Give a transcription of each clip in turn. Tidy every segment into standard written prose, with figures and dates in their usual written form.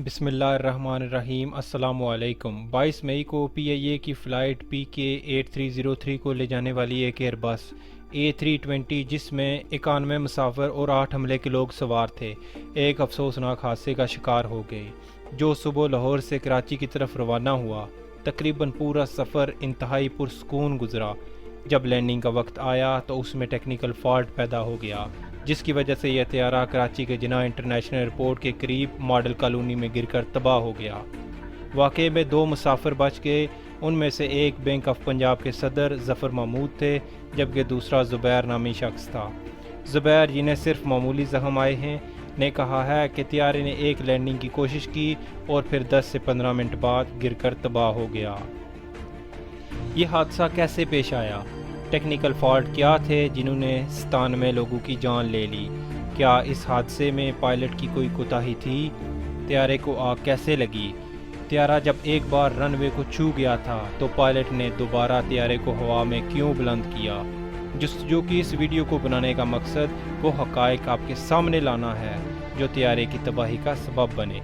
بسم اللہ الرحمن الرحیم۔ السلام علیکم۔ 22 مئی کو PIA کی فلائٹ PK8303 کو لے جانے والی ایک ایئر بس A320 جس میں 91 مسافر اور 8 حملے کے لوگ سوار تھے ایک افسوسناک حادثے کا شکار ہو گئی، جو صبح لاہور سے کراچی کی طرف روانہ ہوا۔ تقریباً پورا سفر انتہائی پرسکون گزرا۔ جب لینڈنگ کا وقت آیا تو اس میں ٹیکنیکل فالٹ پیدا ہو گیا، جس کی وجہ سے یہ طیارہ کراچی کے جناح انٹرنیشنل ایئرپورٹ کے قریب ماڈل کالونی میں گر کر تباہ ہو گیا۔ واقعے میں 2 مسافر بچ گئے، ان میں سے ایک بینک آف پنجاب کے صدر ظفر محمود تھے، جبکہ دوسرا زبیر نامی شخص تھا۔ زبیر، جنہیں صرف معمولی زخم آئے ہیں، نے کہا ہے کہ طیارے نے ایک لینڈنگ کی کوشش کی اور پھر 10 سے 15 منٹ بعد گر کر تباہ ہو گیا۔ یہ حادثہ کیسے پیش آیا؟ ٹیکنیکل فالٹ کیا تھے جنہوں نے 97 لوگوں کی جان لے لی؟ کیا اس حادثے میں پائلٹ کی کوئی کوتاہی تھی؟ طیارے کو آگ کیسے لگی؟ طیارہ جب ایک بار رن وے کو چھو گیا تھا تو پائلٹ نے دوبارہ طیارے کو ہوا میں کیوں بلند کیا؟ جستجو کی اس ویڈیو کو بنانے کا مقصد وہ حقائق آپ کے سامنے لانا ہے جو طیارے کی تباہی کا سبب بنے۔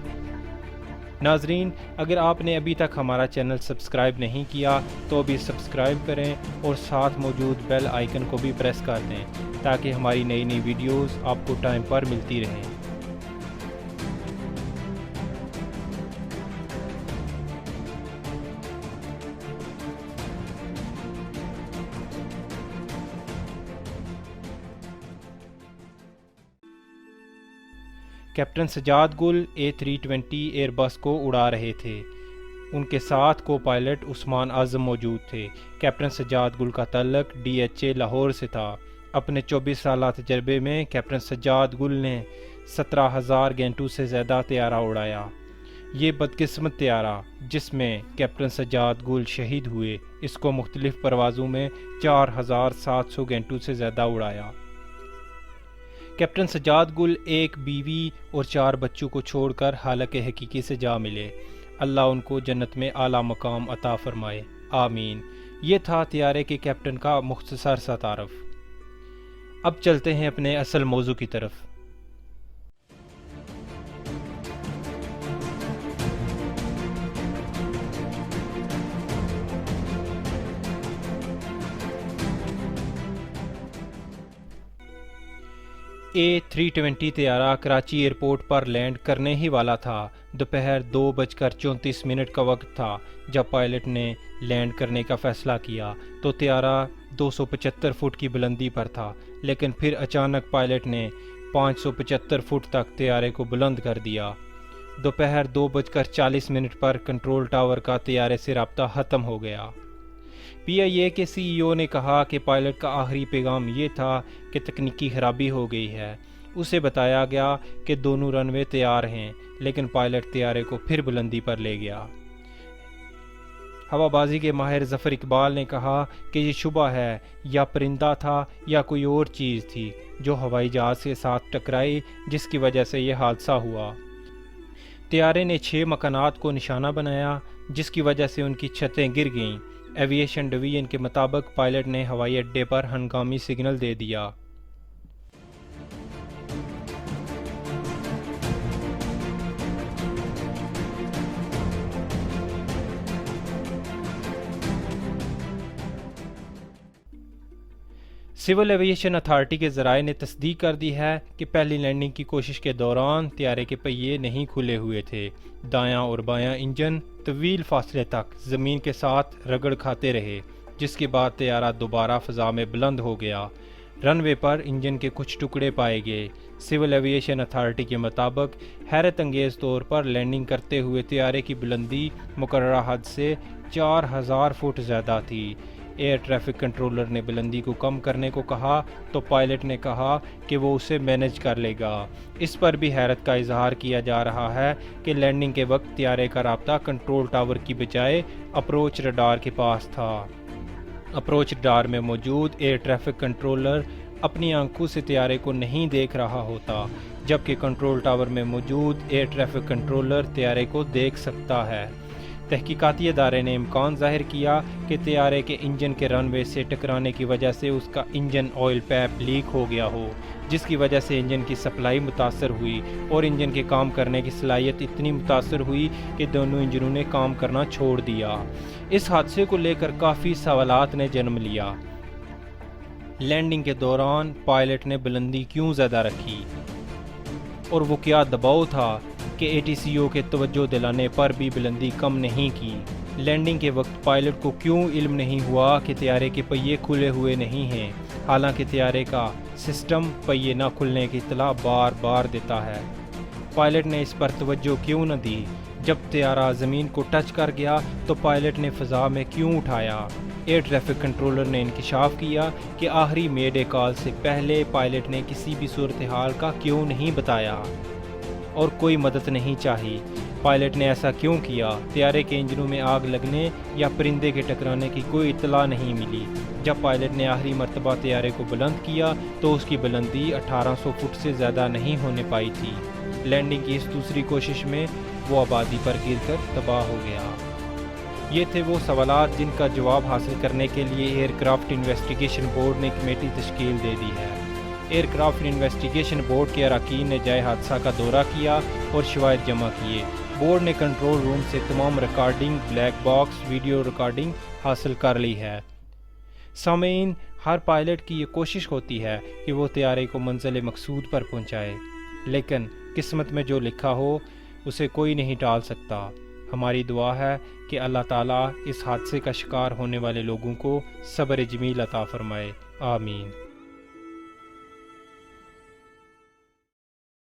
ناظرین، اگر آپ نے ابھی تک ہمارا چینل سبسکرائب نہیں کیا تو ابھی سبسکرائب کریں اور ساتھ موجود بیل آئیکن کو بھی پریس کر دیں تاکہ ہماری نئی ویڈیوز آپ کو ٹائم پر ملتی رہیں۔ کیپٹن سجاد گل A320 ایئر بس کو اڑا رہے تھے۔ ان کے ساتھ کو پائلٹ عثمان اعظم موجود تھے۔ کیپٹن سجاد گل کا تعلق DHA لاہور سے تھا۔ اپنے 24 سالہ تجربے میں کیپٹن سجاد گل نے 17,000 گھنٹوں سے زیادہ طیارہ اڑایا۔ یہ بدقسمت طیارہ جس میں کیپٹن سجاد گل شہید ہوئے، اس کو مختلف پروازوں میں 4,700 گھنٹوں سے زیادہ اڑایا۔ کیپٹن سجاد گل ایک بیوی اور 4 بچوں کو چھوڑ کر حالق حقیقی سے جا ملے۔ اللہ ان کو جنت میں اعلیٰ مقام عطا فرمائے، آمین۔ یہ تھا طیارے کے کیپٹن کا مختصر سا تعارف۔ اب چلتے ہیں اپنے اصل موضوع کی طرف۔ A320 طیارہ کراچی ایئرپورٹ پر لینڈ کرنے ہی والا تھا۔ دوپہر 2:34 کا وقت تھا جب پائلٹ نے لینڈ کرنے کا فیصلہ کیا تو طیارہ 275 فٹ کی بلندی پر تھا، لیکن پھر اچانک پائلٹ نے 575 فٹ تک طیارے کو بلند کر دیا۔ دوپہر 2:40 پر کنٹرول ٹاور کا طیارے سے رابطہ ختم ہو گیا۔ PIA کے CEO نے کہا کہ پائلٹ کا آخری پیغام یہ تھا کہ تکنیکی خرابی ہو گئی ہے۔ اسے بتایا گیا کہ دونوں رن وے تیار ہیں، لیکن پائلٹ طیارے کو پھر بلندی پر لے گیا۔ ہوا بازی کے ماہر ظفر اقبال نے کہا کہ یہ شبہ ہے یا پرندہ تھا یا کوئی اور چیز تھی جو ہوائی جہاز کے ساتھ ٹکرائی، جس کی وجہ سے یہ حادثہ ہوا۔ طیارے نے 6 مکانات کو نشانہ بنایا، جس کی وجہ سے ان کی چھتیں گر گئیں۔ ایویشن ڈویژن کے مطابق پائلٹ نے ہوائی اڈے پر ہنگامی سگنل دے دیا۔ سول ایویشن اتھارٹی کے ذرائع نے تصدیق کر دی ہے کہ پہلی لینڈنگ کی کوشش کے دوران طیارے کے پہیے نہیں کھلے ہوئے تھے۔ دایاں اور بایاں انجن طویل فاصلے تک زمین کے ساتھ رگڑ کھاتے رہے، جس کے بعد طیارہ دوبارہ فضا میں بلند ہو گیا۔ رن وے پر انجن کے کچھ ٹکڑے پائے گئے۔ سول ایویشن اتھارٹی کے مطابق حیرت انگیز طور پر لینڈنگ کرتے ہوئے طیارے کی بلندی مقررہ حد سے 4,000 فٹ زیادہ تھی۔ ایئر ٹریفک کنٹرولر نے بلندی کو کم کرنے کو کہا تو پائلٹ نے کہا کہ وہ اسے مینج کر لے گا۔ اس پر بھی حیرت کا اظہار کیا جا رہا ہے کہ لینڈنگ کے وقت طیارے کا رابطہ کنٹرول ٹاور کی بجائے اپروچ رڈار کے پاس تھا۔ اپروچ رڈار میں موجود ایئر ٹریفک کنٹرولر اپنی آنکھوں سے طیارے کو نہیں دیکھ رہا ہوتا، جبکہ کنٹرول ٹاور میں موجود ایئر ٹریفک کنٹرولر طیارے کو دیکھ سکتا ہے۔ تحقیقاتی ادارے نے امکان ظاہر کیا کہ طیارے کے انجن کے رن وے سے ٹکرانے کی وجہ سے اس کا انجن آئل پیپ لیک ہو گیا ہو، جس کی وجہ سے انجن کی سپلائی متاثر ہوئی اور انجن کے کام کرنے کی صلاحیت اتنی متاثر ہوئی کہ دونوں انجنوں نے کام کرنا چھوڑ دیا۔ اس حادثے کو لے کر کافی سوالات نے جنم لیا۔ لینڈنگ کے دوران پائلٹ نے بلندی کیوں زیادہ رکھی، اور وہ کیا دباؤ تھا کہ ATCO کے توجہ دلانے پر بھی بلندی کم نہیں کی؟ لینڈنگ کے وقت پائلٹ کو کیوں علم نہیں ہوا کہ طیارے کے پہیے کھلے ہوئے نہیں ہیں، حالانکہ طیارے کا سسٹم پہیے نہ کھلنے کی اطلاع بار بار دیتا ہے؟ پائلٹ نے اس پر توجہ کیوں نہ دی؟ جب طیارہ زمین کو ٹچ کر گیا تو پائلٹ نے فضا میں کیوں اٹھایا؟ ایئر ٹریفک کنٹرولر نے انکشاف کیا کہ آخری میڈے کال سے پہلے پائلٹ نے کسی بھی صورتحال کا کیوں نہیں بتایا اور کوئی مدد نہیں چاہی؟ پائلٹ نے ایسا کیوں کیا؟ طیارے کے انجنوں میں آگ لگنے یا پرندے کے ٹکرانے کی کوئی اطلاع نہیں ملی۔ جب پائلٹ نے آخری مرتبہ طیارے کو بلند کیا تو اس کی بلندی 1800 فٹ سے زیادہ نہیں ہونے پائی تھی۔ لینڈنگ کی اس دوسری کوشش میں وہ آبادی پر گر کر تباہ ہو گیا۔ یہ تھے وہ سوالات جن کا جواب حاصل کرنے کے لیے ایئر کرافٹ انویسٹیگیشن بورڈ نے کمیٹی تشکیل دے دی ہے۔ ایئر کرافٹ انویسٹیگیشن بورڈ کے اراکین نے جائے حادثہ کا دورہ کیا اور شواہد جمع کیے۔ بورڈ نے کنٹرول روم سے تمام recording, black box video recording حاصل کر لی ہے۔ سامعین، ہر پائلٹ کی یہ کوشش ہوتی ہے کہ وہ طیارے کو منزل مقصود پر پہنچائے، لیکن قسمت میں جو لکھا ہو اسے کوئی نہیں ٹال سکتا۔ ہماری دعا ہے کہ اللہ تعالیٰ اس حادثے کا شکار ہونے والے لوگوں کو صبر جمیل عطا فرمائے۔ آمین۔